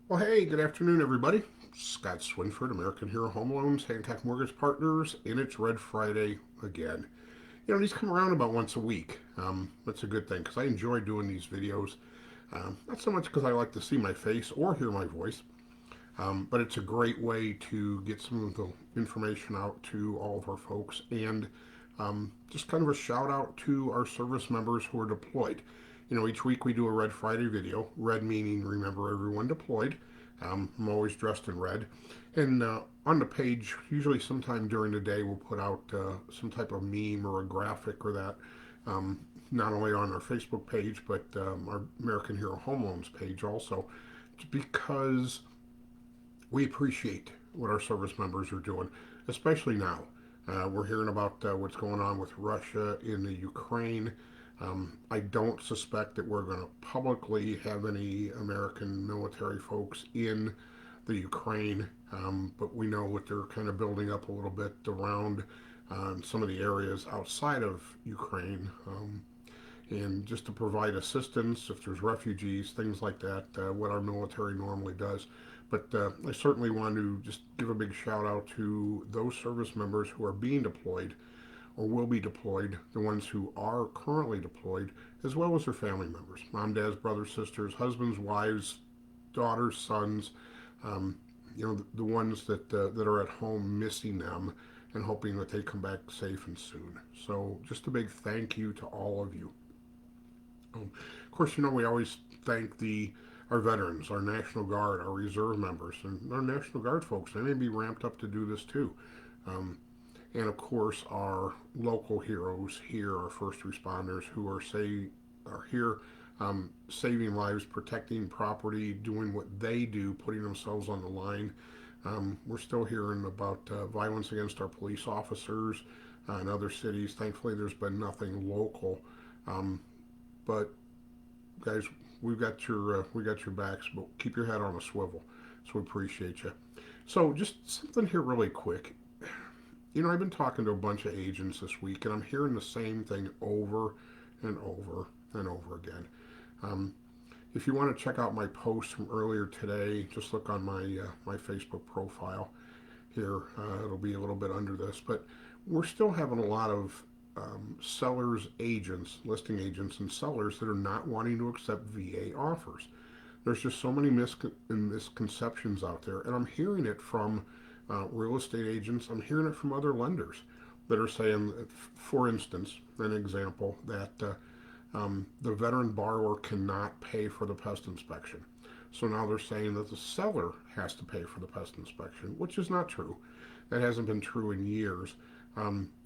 Well, hey, good afternoon, everybody. Scott Swinford, American Hero Home Loans, Hancock Mortgage Partners, and it's Red Friday again. These come around about once a week. That's a good thing because I enjoy doing these videos. Not so much because I like to see my face or hear my voice, but it's a great way to get some of the information out to all of our folks and just kind of a shout out to our service members who are deployed. Each week we do a Red Friday video, red meaning remember everyone deployed. I'm always dressed in red. And on the page, usually sometime during the day, we'll put out some type of meme or a graphic or that, um, not only on our Facebook page, but our American Hero Home Loans page also, because we appreciate what our service members are doing, especially now. We're hearing about what's going on with Russia in the Ukraine. I don't suspect that we're going to publicly have any American military folks in the Ukraine, but we know what they're kind of building up a little bit around some of the areas outside of Ukraine. And just to provide assistance if there's refugees, things like that, what our military normally does. But I certainly want to just give a big shout out to those service members who are being deployed or will be deployed, the ones who are currently deployed, as well as their family members mom, dads, brothers, sisters, husbands, wives, daughters, sons, um, the ones that are at home missing them and hoping that they come back safe and soon. So, just a big thank you to all of you. Of course, we always thank our veterans, our National Guard, our reserve members, and our National Guard folks. They may be ramped up to do this too. Um, and of course, our local heroes here, our first responders who are here saving lives, protecting property, doing what they do, putting themselves on the line. We're still hearing about violence against our police officers in other cities. Thankfully, there's been nothing local. Um, but guys, we got your backs, but keep your head on a swivel. So we appreciate you. So just something here really quick. I've been talking to a bunch of agents this week, and I'm hearing the same thing over and over and over again. Um, if you want to check out my post from earlier today, just look on my Facebook profile here. It'll be a little bit under this, but we're still having a lot of sellers agents, listing agents, and sellers that are not wanting to accept VA offers. There's just so many misconceptions out there, and I'm hearing it from real estate agents. I'm hearing it from other lenders that are saying, for instance, an example that the veteran borrower cannot pay for the pest inspection. So now they're saying that the seller has to pay for the pest inspection, which is not true. That hasn't been true in years.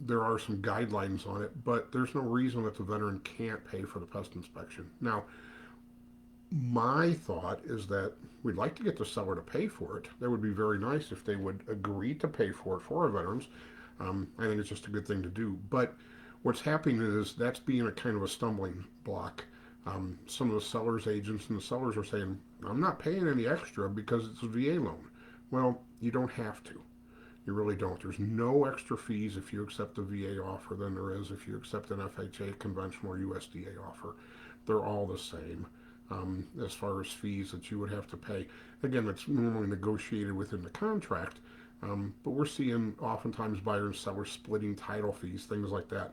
There are some guidelines on it, but there's no reason that the veteran can't pay for the pest inspection. Now, my thought is that we'd like to get the seller to pay for it. That would be very nice if they would agree to pay for it for our veterans. I think it's just a good thing to do. But what's happening is that's being a kind of a stumbling block. Some of the sellers agents and the sellers are saying, I'm not paying any extra because it's a VA loan. Well, you don't have to. You really don't. There's no extra fees if you accept a VA offer than there is if you accept an FHA conventional or USDA offer. They're all the same as far as fees that you would have to pay. Again, it's normally negotiated within the contract, but we're seeing oftentimes buyers and sellers splitting title fees, things like that.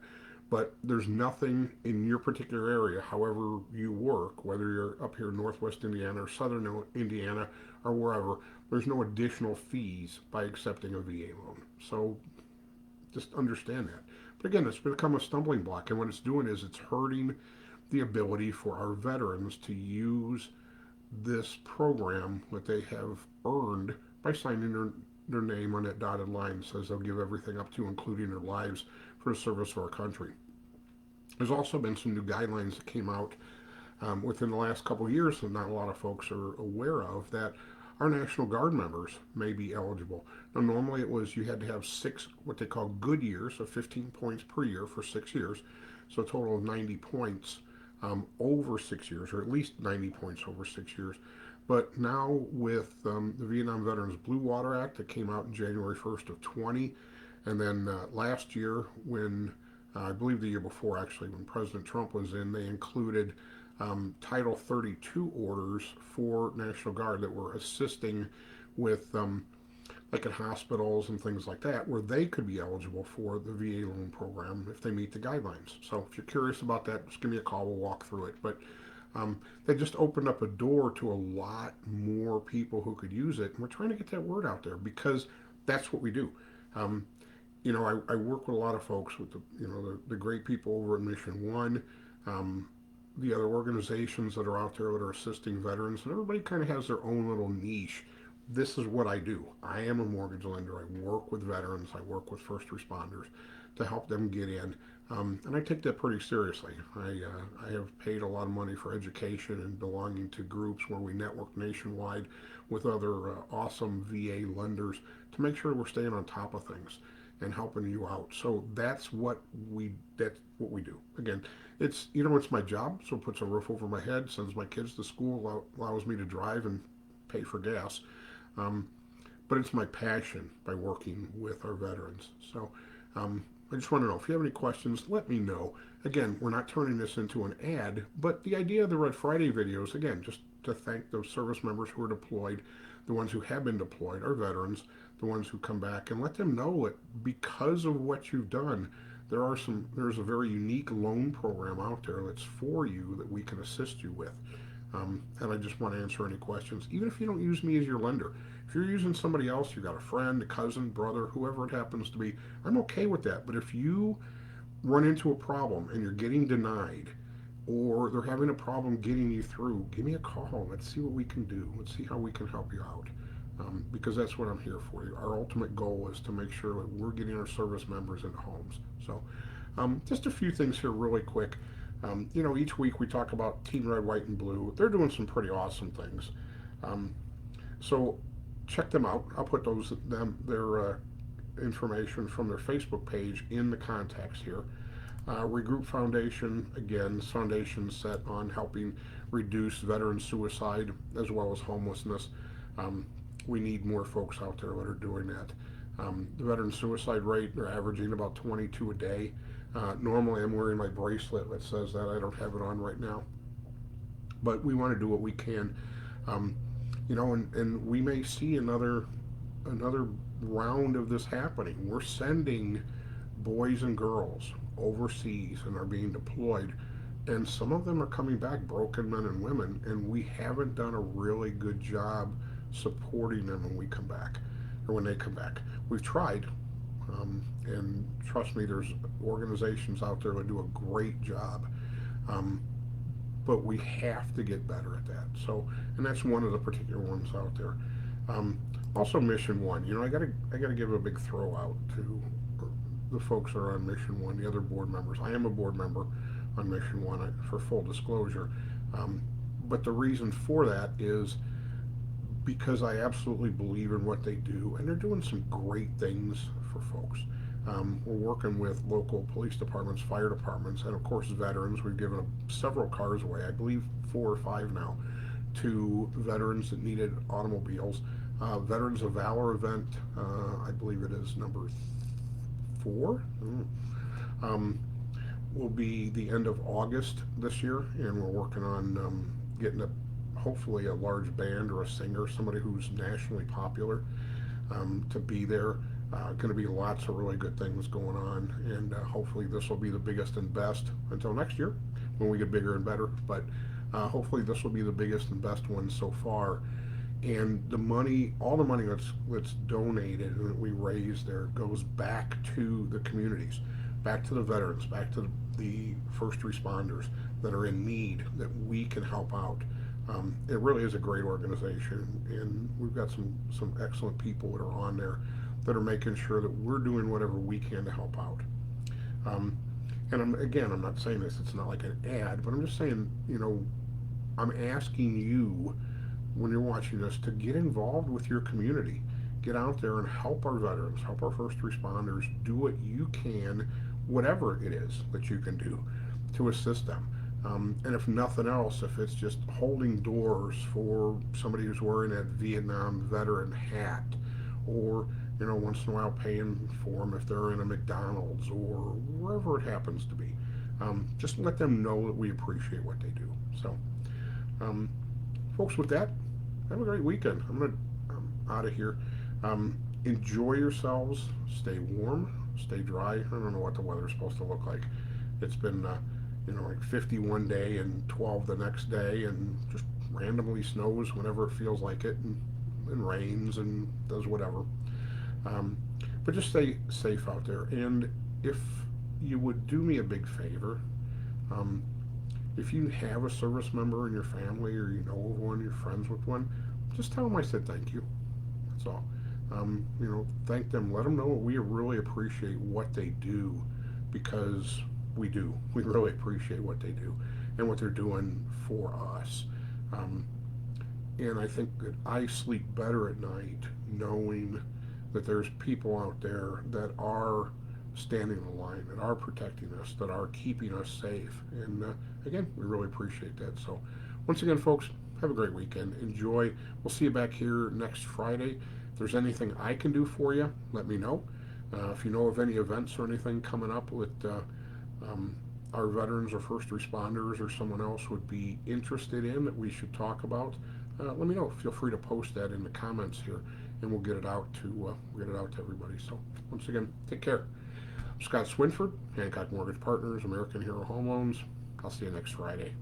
But there's nothing in your particular area, however you work, whether you're up here in Northwest Indiana or Southern Indiana or wherever, there's no additional fees by accepting a VA loan. So just understand that. But again, it's become a stumbling block, and what it's doing is it's hurting the ability for our veterans to use this program that they have earned by signing their name on that dotted line that says they'll give everything up to, including their lives, for the service of our country. There's also been some new guidelines that came out within the last couple of years that not a lot of folks are aware of that our National Guard members may be eligible. Now, normally it was you had to have six, what they call good years, so 15 points per year for 6 years, so a total of 90 points over 6 years, or at least 90 points over 6 years. But now with the Vietnam Veterans Blue Water Act that came out in January 1st of 20, and then last year when I believe the year before actually when President Trump was in, they included Title 32 orders for National Guard that were assisting with like in hospitals and things like that, where they could be eligible for the VA loan program if they meet the guidelines. So if you're curious about that, just give me a call. We'll walk through it. But they just opened up a door to a lot more people who could use it, and we're trying to get that word out there because that's what we do. Um, I work with a lot of folks with the great people over at Mission One, um, the other organizations that are out there that are assisting veterans, and everybody kind of has their own little niche. This is what I do. I am a mortgage lender. I work with veterans. I work with first responders to help them get in. And I take that pretty seriously. I have paid a lot of money for education and belonging to groups where we network nationwide with other awesome VA lenders to make sure we're staying on top of things and helping you out. So that's what we do. Again, it's my job, so it puts a roof over my head, sends my kids to school, allows me to drive and pay for gas. Um, but it's my passion by working with our veterans. So I just want to know if you have any questions, let me know. Again, we're not turning this into an ad, but the idea of the Red Friday videos, again, just to thank those service members who are deployed, the ones who have been deployed, our veterans, the ones who come back, and let them know that because of what you've done, there's a very unique loan program out there that's for you that we can assist you with. And I just want to answer any questions, even if you don't use me as your lender. If you're using somebody else, you got a friend, a cousin, brother, whoever it happens to be, I'm okay with that. But if you run into a problem and you're getting denied, or they're having a problem getting you through, give me a call. Let's see what we can do. Let's see how we can help you out. Because that's what I'm here for. Our ultimate goal is to make sure that we're getting our service members into homes. So, just a few things here, really quick. Each week we talk about Team Red, White, and Blue. They're doing some pretty awesome things. Um, so, check them out. I'll put their information from their Facebook page in the contacts here. Regroup Foundation, again, this foundation set on helping reduce veteran suicide as well as homelessness. Um, we need more folks out there that are doing that. The veteran suicide rate, they're averaging about 22 a day. Normally, I'm wearing my bracelet that says that. I don't have it on right now. But we want to do what we can. Um, and we may see another round of this happening. We're sending boys and girls overseas and are being deployed, and some of them are coming back broken men and women, and we haven't done a really good job supporting them when we come back or when they come back. We've tried, and trust me, there's organizations out there that do a great job, um, but we have to get better at that. So, and that's one of the particular ones out there. Um, Also, Mission One. I gotta give a big throw out to the folks that are on Mission One, the other board members. I am a board member on Mission One, for full disclosure. Um, but the reason for that is because I absolutely believe in what they do, and they're doing some great things for folks. We're working with local police departments, fire departments, and of course veterans. We've given several cars away, I believe 4 or 5 now, to veterans that needed automobiles. Veterans of Valor event, I believe it is number 4, will be the end of August this year, and we're working on getting hopefully a large band or a singer, somebody who's nationally popular, to be there. Going to be lots of really good things going on, and hopefully this will be the biggest and best until next year when we get bigger and better. But hopefully this will be the biggest and best one so far. And the money, all the money that's donated and that we raise there goes back to the communities, back to the veterans, back to the first responders that are in need that we can help out. It really is a great organization, and we've got some excellent people that are on there that are making sure that we're doing whatever we can to help out. And I'm not saying this, it's not like an ad, but I'm just saying, I'm asking you when you're watching this to get involved with your community. Get out there and help our veterans, help our first responders, do what you can, whatever it is that you can do to assist them. And if nothing else, if it's just holding doors for somebody who's wearing that Vietnam veteran hat, or once in a while paying for them if they're in a McDonald's or wherever it happens to be, just let them know that we appreciate what they do. So, um, folks, with that, have a great weekend. I'm gonna out of here. Enjoy yourselves. Stay warm. Stay dry. I don't know what the weather's supposed to look like. It's been, like 51 day and 12 the next day, and just randomly snows whenever it feels like it, and rains and does whatever. Um, but just stay safe out there. And if you would do me a big favor, um, if you have a service member in your family or you know of one, you're friends with one, just tell them I said thank you. That's all. Thank them. Let them know we really appreciate what they do, because we do. We really appreciate what they do and what they're doing for us. Um, and I think that I sleep better at night knowing that there's people out there that are standing in the line, that are protecting us, that are keeping us safe. And again, we really appreciate that. So, once again, folks, have a great weekend. Enjoy. We'll see you back here next Friday. If there's anything I can do for you, let me know. If you know of any events or anything coming up with um, our veterans or first responders or someone else would be interested in that we should talk about, let me know. Feel free to post that in the comments here, and we'll get it out to everybody. So once again, take care. I'm Scott Swinford, Hancock Mortgage Partners, American Hero Home Loans. I'll see you next Friday.